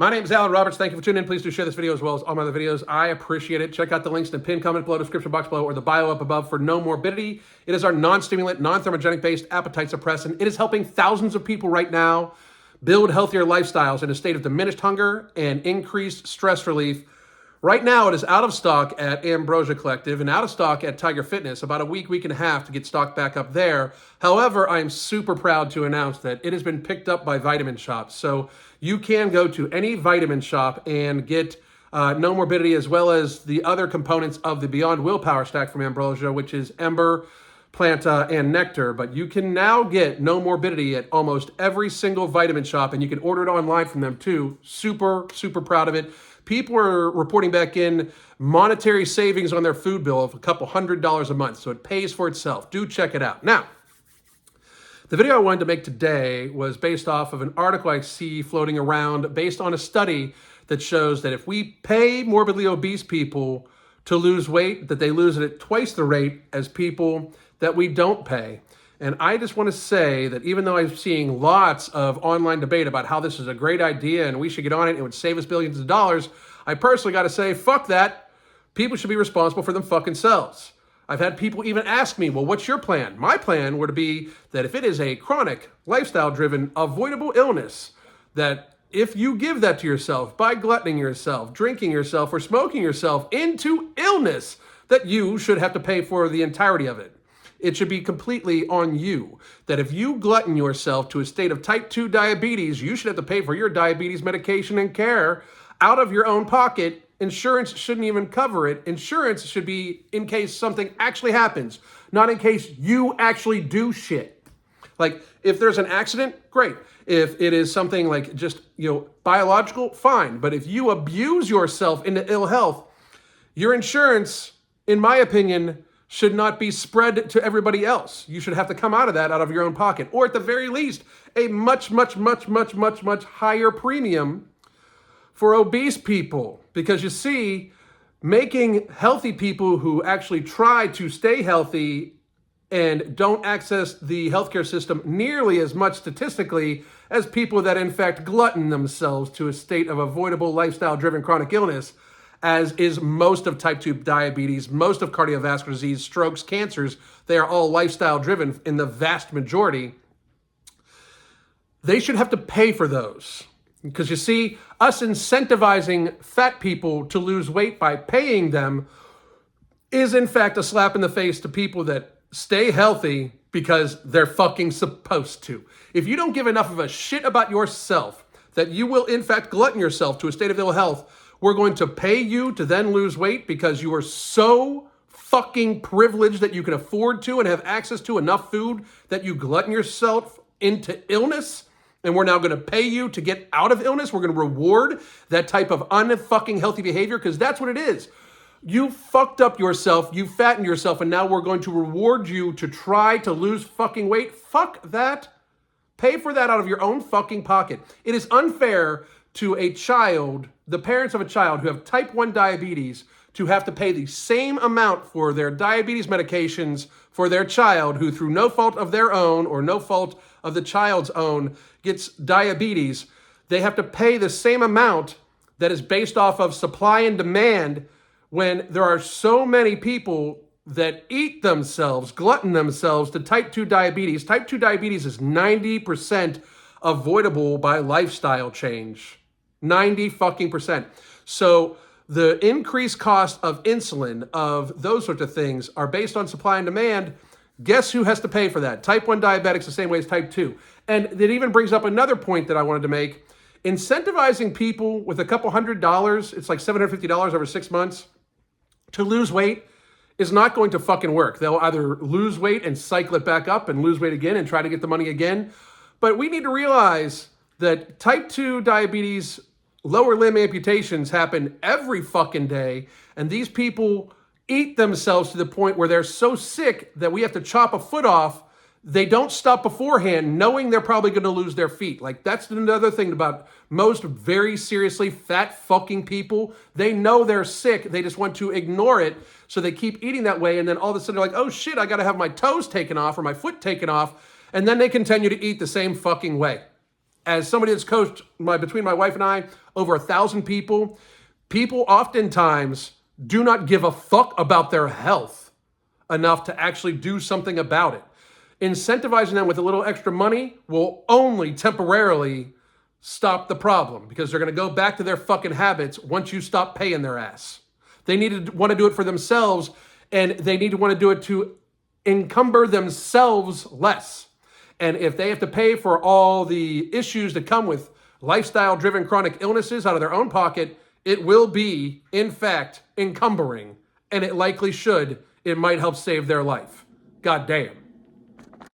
My name is Alan Roberts. Thank you for tuning in. Please do share this video as well as all my other videos. I appreciate it. Check out the links in the pinned comment below, description box below, or the bio up above for No Morbidity. It is our non-stimulant, non-thermogenic-based appetite suppressant. It is helping thousands of people right now build healthier lifestyles in a state of diminished hunger and increased stress relief. Right now, it is out of stock at Ambrosia Collective and out of stock at Tiger Fitness. About a week and a half to get stock back up there. However, I'm super proud to announce that it has been picked up by Vitamin Shoppe. So you can go to any Vitamin Shoppe and get No Morbidity as well as the other components of the Beyond Willpower stack from Ambrosia, which is Ember, Planta, and Nectar. But you can now get No Morbidity at almost every single Vitamin Shoppe, and you can order it online from them too. Super, super proud of it. People are reporting back in monetary savings on their food bill of a couple $100s a month, so it pays for itself. Do check it out. Now, the video I wanted to make today was based off of an article I see floating around based on a study that shows that if we pay morbidly obese people to lose weight, that they lose it at twice the rate as people that we don't pay. And I just want to say that even though I'm seeing lots of online debate about how this is a great idea and we should get on it, it would save us billions of dollars, I personally got to say, fuck that. People should be responsible for them fucking selves. I've had people even ask me, well, what's your plan? My plan would be that if it is a chronic, lifestyle-driven, avoidable illness, that if you give that to yourself by gluttoning yourself, drinking yourself, or smoking yourself into illness, that you should have to pay for the entirety of it. It should be completely on you. That if you glutton yourself to a state of type 2 diabetes, you should have to pay for your diabetes medication and care out of your own pocket. Insurance shouldn't even cover it. Insurance should be in case something actually happens, not in case you actually do shit. Like, if there's an accident, great. If it is something like just, biological, fine. But if you abuse yourself into ill health, your insurance, in my opinion, should not be spread to everybody else. You should have to come out of that out of your own pocket. Or at the very least, a much higher premium for obese people. Because you see, making healthy people who actually try to stay healthy and don't access the healthcare system nearly as much statistically as people that in fact glutton themselves to a state of avoidable lifestyle-driven chronic illness, as is most of type 2 diabetes, most of cardiovascular disease, strokes, cancers. They are all lifestyle-driven in the vast majority. They should have to pay for those. Because you see, us incentivizing fat people to lose weight by paying them is in fact a slap in the face to people that stay healthy because they're fucking supposed to. If you don't give enough of a shit about yourself, that you will in fact glutton yourself to a state of ill health, we're going to pay you to then lose weight because you are so fucking privileged that you can afford to and have access to enough food that you glutton yourself into illness. And we're now going to pay you to get out of illness. We're going to reward that type of unfucking healthy behavior because that's what it is. You fucked up yourself, you fattened yourself, and now we're going to reward you to try to lose fucking weight. Fuck that. Pay for that out of your own fucking pocket. It is unfair to a child, the parents of a child who have type 1 diabetes, to have to pay the same amount for their diabetes medications for their child who, through no fault of their own or no fault of the child's own, gets diabetes. They have to pay the same amount that is based off of supply and demand when there are so many people that eat themselves, glutton themselves to type 2 diabetes. Type 2 diabetes is 90% avoidable by lifestyle change. 90 fucking percent. So the increased cost of insulin, of those sorts of things, are based on supply and demand. Guess who has to pay for that? Type 1 diabetics the same way as type 2. And it even brings up another point that I wanted to make. Incentivizing people with a couple $100, it's like $750 over 6 months, to lose weight is not going to fucking work. They'll either lose weight and cycle it back up and lose weight again and try to get the money again. But we need to realize that type 2 diabetes, lower limb amputations happen every fucking day. And these people eat themselves to the point where they're so sick that we have to chop a foot off. They don't stop beforehand knowing they're probably going to lose their feet. Like, that's another thing about most very seriously fat fucking people. They know they're sick. They just want to ignore it. So they keep eating that way. And then all of a sudden they're like, oh shit, I got to have my toes taken off or my foot taken off. And then they continue to eat the same fucking way. as somebody that's coached between my wife and I, over 1,000 people, people oftentimes do not give a fuck about their health enough to actually do something about it. Incentivizing them with a little extra money will only temporarily stop the problem, because they're going to go back to their fucking habits once you stop paying their ass. They need to want to do it for themselves, and they need to want to do it to encumber themselves less. And if they have to pay for all the issues that come with lifestyle-driven chronic illnesses out of their own pocket, it will be, in fact, encumbering, and it likely should. It might help save their life. God damn.